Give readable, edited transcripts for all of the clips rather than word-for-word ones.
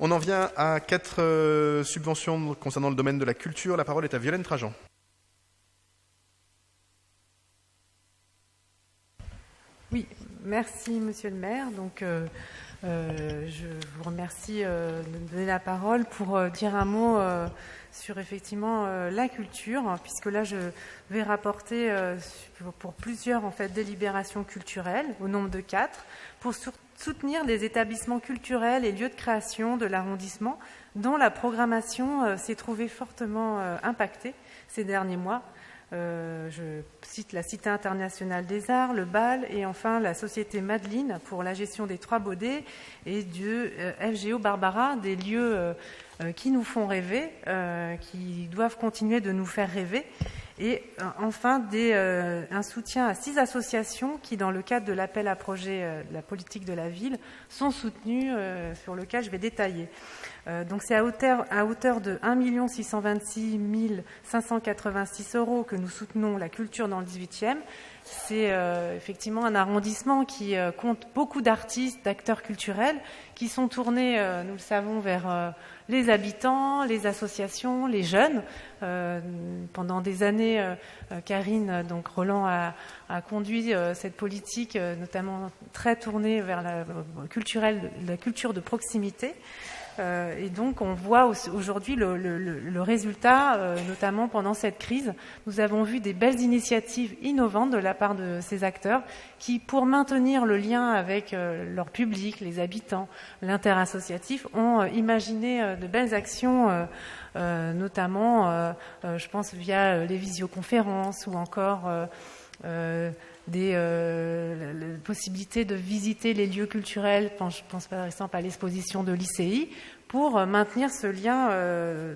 On en vient à 4 subventions concernant le domaine de la culture. La parole est à Violaine Trajan. Oui, merci Monsieur le maire. Donc, je vous remercie de me donner la parole pour dire un mot sur effectivement la culture, puisque là je vais rapporter pour plusieurs en fait délibérations culturelles au nombre de 4 pour soutenir les établissements culturels et lieux de création de l'arrondissement dont la programmation s'est trouvée fortement impactée ces derniers mois. Je cite la Cité internationale des arts, le BAL et enfin la Société Madeleine pour la gestion des Trois Baudets et du FGO Barbara, des lieux qui nous font rêver, qui doivent continuer de nous faire rêver. Et enfin un soutien à 6 associations qui, dans le cadre de l'appel à projet de la politique de la ville, sont soutenues, sur lequel je vais détailler. Donc c'est à hauteur de 1 626 586 € que nous soutenons la culture dans le 18e. C'est effectivement un arrondissement qui compte beaucoup d'artistes, d'acteurs culturels qui sont tournés, nous le savons, vers les habitants, les associations, les jeunes. Pendant des années, Karine donc Roland a conduit cette politique, notamment très tournée vers la culture de proximité. Et donc on voit aujourd'hui le résultat, notamment pendant cette crise. Nous avons vu des belles initiatives innovantes de la part de ces acteurs qui, pour maintenir le lien avec leur public, les habitants, l'interassociatif, ont imaginé de belles actions, notamment, je pense, via les visioconférences ou encore des possibilités de visiter les lieux culturels. Je pense par exemple à l'exposition de l'ICI pour maintenir ce lien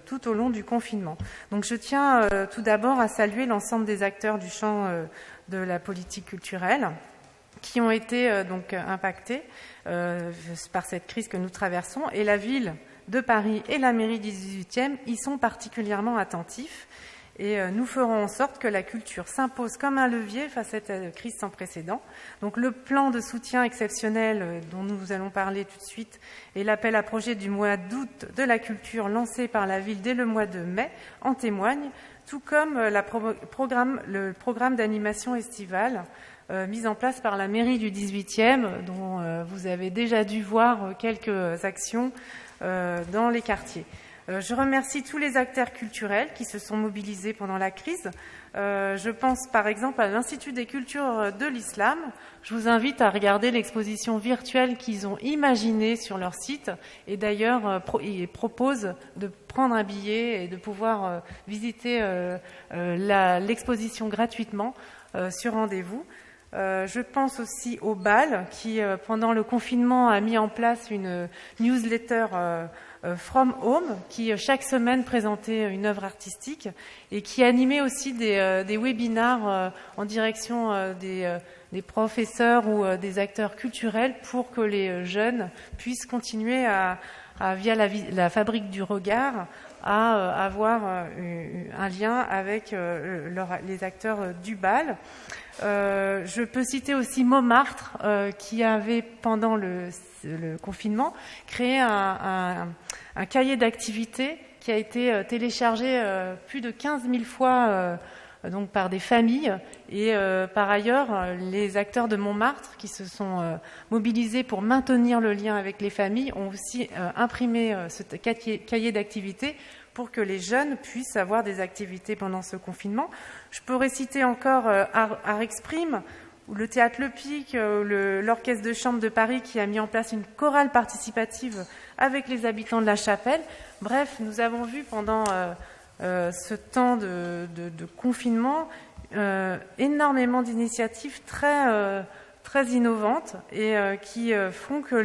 tout au long du confinement. Donc je tiens tout d'abord à saluer l'ensemble des acteurs du champ de la politique culturelle qui ont été donc impactés par cette crise que nous traversons, et la ville de Paris et la mairie du 18e y sont particulièrement attentifs. Et nous ferons en sorte que la culture s'impose comme un levier face à cette crise sans précédent. Donc le plan de soutien exceptionnel dont nous allons parler tout de suite et l'appel à projet du mois d'août de la culture lancé par la ville dès le mois de mai en témoignent, tout comme le programme d'animation estivale mis en place par la mairie du 18e, dont vous avez déjà dû voir quelques actions dans les quartiers. Je remercie tous les acteurs culturels qui se sont mobilisés pendant la crise. Je pense par exemple à l'Institut des cultures de l'Islam. Je vous invite à regarder l'exposition virtuelle qu'ils ont imaginée sur leur site. Et d'ailleurs, ils proposent de prendre un billet et de pouvoir visiter l'exposition gratuitement sur rendez-vous. Je pense aussi au BAL qui, pendant le confinement, a mis en place une newsletter From Home, qui chaque semaine présentait une œuvre artistique et qui animait aussi des webinars en direction des professeurs ou des acteurs culturels pour que les jeunes puissent continuer via la fabrique du regard, à avoir un lien avec les acteurs du BAL. Je peux citer aussi Montmartre, qui avait, pendant le confinement, créé un cahier d'activités qui a été téléchargé plus de 15 000 fois donc par des familles. Et par ailleurs, les acteurs de Montmartre qui se sont mobilisés pour maintenir le lien avec les familles ont aussi imprimé ce cahier d'activités pour que les jeunes puissent avoir des activités pendant ce confinement. Je peux réciter encore Art Exprime, ou le Théâtre Le Pic, l'Orchestre de chambre de Paris qui a mis en place une chorale participative avec les habitants de la Chapelle. Bref, nous avons vu pendant ce temps de confinement énormément d'initiatives très innovantes et qui font que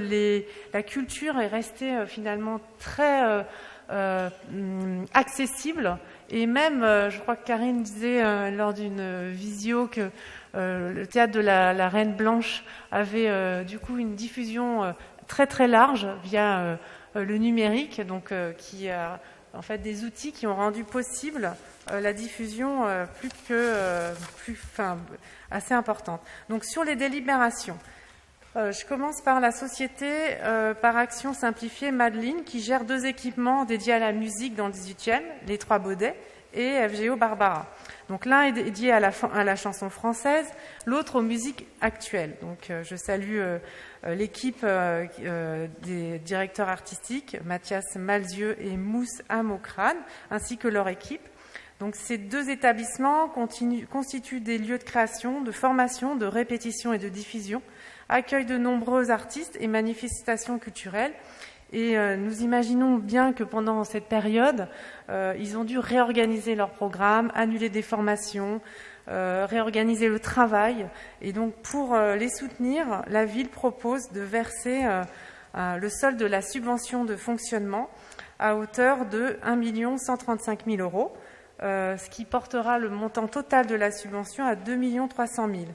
la culture est restée finalement très accessible. Et même, je crois que Karine disait lors d'une visio que le théâtre de la Reine Blanche avait du coup une diffusion très très large via le numérique, donc qui a en fait des outils qui ont rendu possible la diffusion assez importante. Donc sur les délibérations, Je commence par la société par action simplifiée Madeleine, qui gère 2 équipements dédiés à la musique dans le 18e, les Trois Baudets et FGO Barbara. Donc l'un est dédié à la chanson française, l'autre aux musiques actuelles. Donc je salue l'équipe des directeurs artistiques, Mathias Malzieux et Mousse Amokrane, ainsi que leur équipe. Donc ces 2 établissements constituent des lieux de création, de formation, de répétition et de diffusion, accueillent de nombreux artistes et manifestations culturelles. Et nous imaginons bien que pendant cette période, ils ont dû réorganiser leur programme, annuler des formations, réorganiser le travail. Et donc pour les soutenir, la ville propose de verser le solde de la subvention de fonctionnement à hauteur de 1 135 000 €, ce qui portera le montant total de la subvention à 2 300 000 €.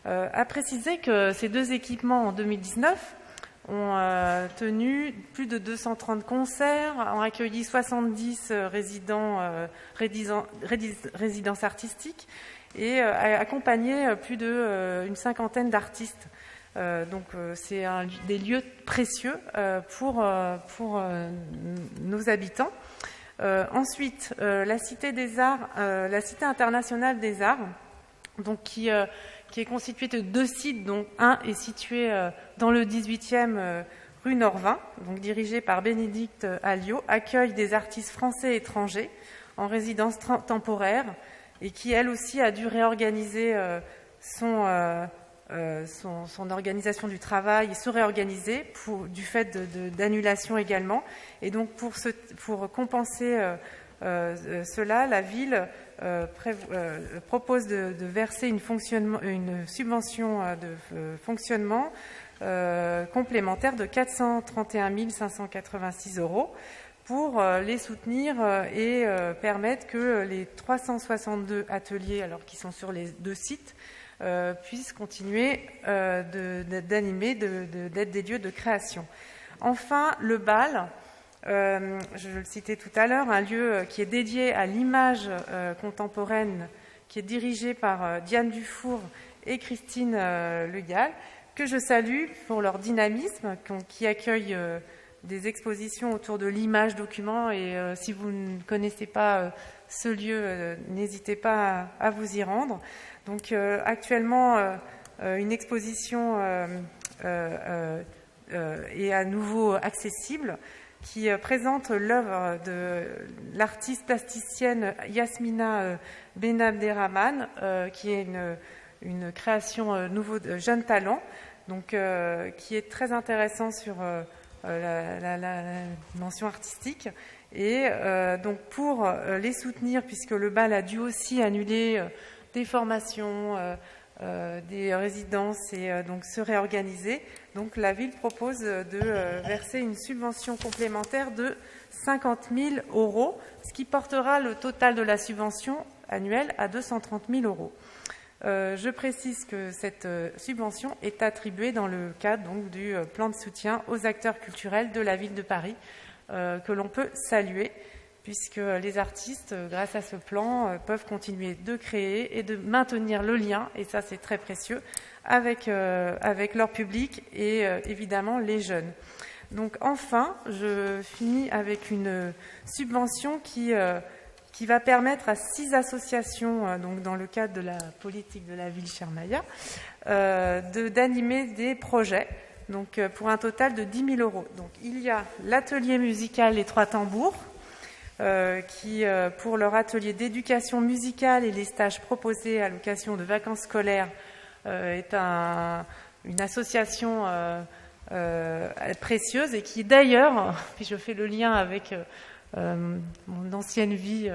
À préciser que ces 2 équipements en 2019 ont tenu plus de 230 concerts, ont accueilli 70 résidences artistiques et accompagné plus d'une 50aine d'artistes. Donc c'est des lieux précieux pour nos habitants. Ensuite, la Cité des Arts, la Cité internationale des Arts, donc qui est constituée de 2 sites, dont un est situé dans le 18e rue Norvin, donc dirigé par Bénédicte Alliot, accueille des artistes français et étrangers en résidence temporaire et qui, elle aussi, a dû réorganiser son organisation du travail et se réorganiser du fait d'annulations également. Et donc pour compenser cela, la ville propose de verser une subvention de fonctionnement complémentaire de 431 586 € pour les soutenir et permettre que les 362 ateliers, alors qui sont sur les 2 sites, puissent continuer d'animer, d'être des lieux de création. Enfin, le bal, je le citais tout à l'heure, un lieu qui est dédié à l'image contemporaine, qui est dirigé par Diane Dufour et Christine Le Gall, que je salue pour leur dynamisme, qui accueille des expositions autour de l'image document. Et si vous ne connaissez pas ce lieu, n'hésitez pas à vous y rendre. Donc actuellement, une exposition est à nouveau accessible, qui présente l'œuvre de l'artiste plasticienne Yasmina Benabderrahman, qui est une création nouveau de jeune talent, donc qui est très intéressant sur la dimension artistique. Et donc pour les soutenir, puisque le bal a dû aussi annuler des formations, des résidences et donc se réorganiser, donc la ville propose de verser une subvention complémentaire de 50 000 €, ce qui portera le total de la subvention annuelle à 230 000 €. Je précise que cette subvention est attribuée dans le cadre donc, du plan de soutien aux acteurs culturels de la ville de Paris, que l'on peut saluer, puisque les artistes, grâce à ce plan, peuvent continuer de créer et de maintenir le lien, et ça c'est très précieux, avec leur public et évidemment les jeunes. Donc enfin, je finis avec une subvention qui va permettre à 6 associations, donc dans le cadre de la politique de la ville Chermaya, d'animer des projets, donc pour un total de 10 000 €. Donc il y a l'atelier musical Les Trois Tambours, qui, pour leur atelier d'éducation musicale et les stages proposés à l'occasion de vacances scolaires, est une association précieuse et qui d'ailleurs, puis je fais le lien avec mon ancienne vie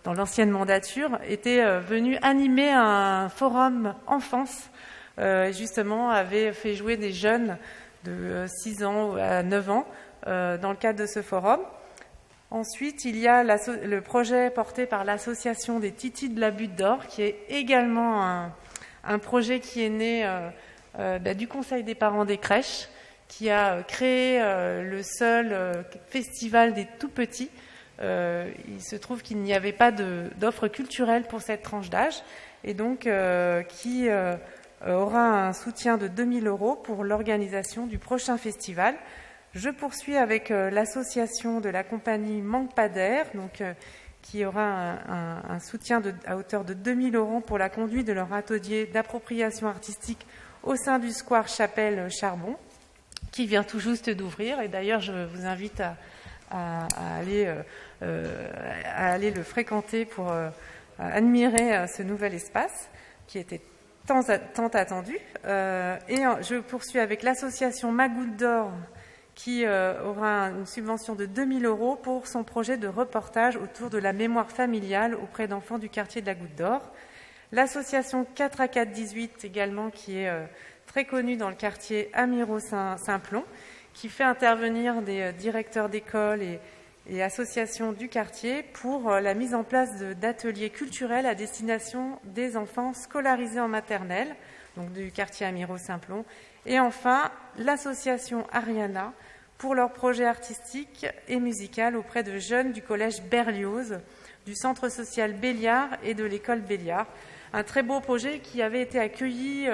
dans l'ancienne mandature, était venue animer un forum enfance, justement avait fait jouer des jeunes de 6 ans à 9 ans dans le cadre de ce forum. Ensuite, il y a le projet porté par l'association des Titis de la Butte d'Or, qui est également un projet qui est né du Conseil des parents des crèches, qui a créé le seul festival des tout-petits. Il se trouve qu'il n'y avait pas d'offre culturelle pour cette tranche d'âge, et donc qui aura un soutien de 2 000 € pour l'organisation du prochain festival. Je poursuis avec l'association de la compagnie Manque pas d'air, qui aura un soutien à hauteur de 2 000 € pour la conduite de leur atelier d'appropriation artistique au sein du square Chapelle Charbon, qui vient tout juste d'ouvrir. Et d'ailleurs, je vous invite à aller le fréquenter pour admirer ce nouvel espace qui était tant attendu. Et je poursuis avec l'association Ma Goutte d'Or, qui aura une subvention de 2 000 € pour son projet de reportage autour de la mémoire familiale auprès d'enfants du quartier de la Goutte d'Or. L'association 4 à 4 18 également, qui est très connue dans le quartier Amiro-Saint-Plon, qui fait intervenir des directeurs d'école et associations du quartier pour la mise en place d'ateliers culturels à destination des enfants scolarisés en maternelle, donc du quartier Amiro-Saint-Plon. Et enfin, l'association Ariana pour leur projet artistique et musical auprès de jeunes du collège Berlioz, du centre social Béliard et de l'école Béliard. Un très beau projet qui avait été accueilli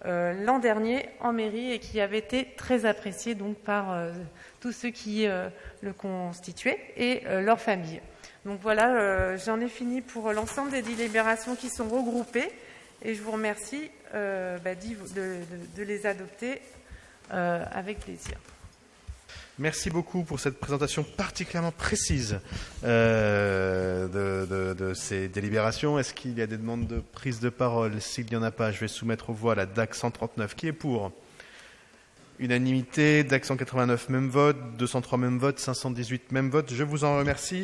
l'an dernier en mairie et qui avait été très apprécié donc par tous ceux qui le constituaient et leurs familles. Donc voilà, j'en ai fini pour l'ensemble des délibérations qui sont regroupées et je vous remercie de les adopter avec plaisir. Merci beaucoup pour cette présentation particulièrement précise de ces délibérations. Est-ce qu'il y a des demandes de prise de parole? S'il n'y en a pas, je vais soumettre aux voix la DAC 139. Qui est pour? Unanimité. DAC 189, même vote. 203, même vote. 518, même vote. Je vous en remercie.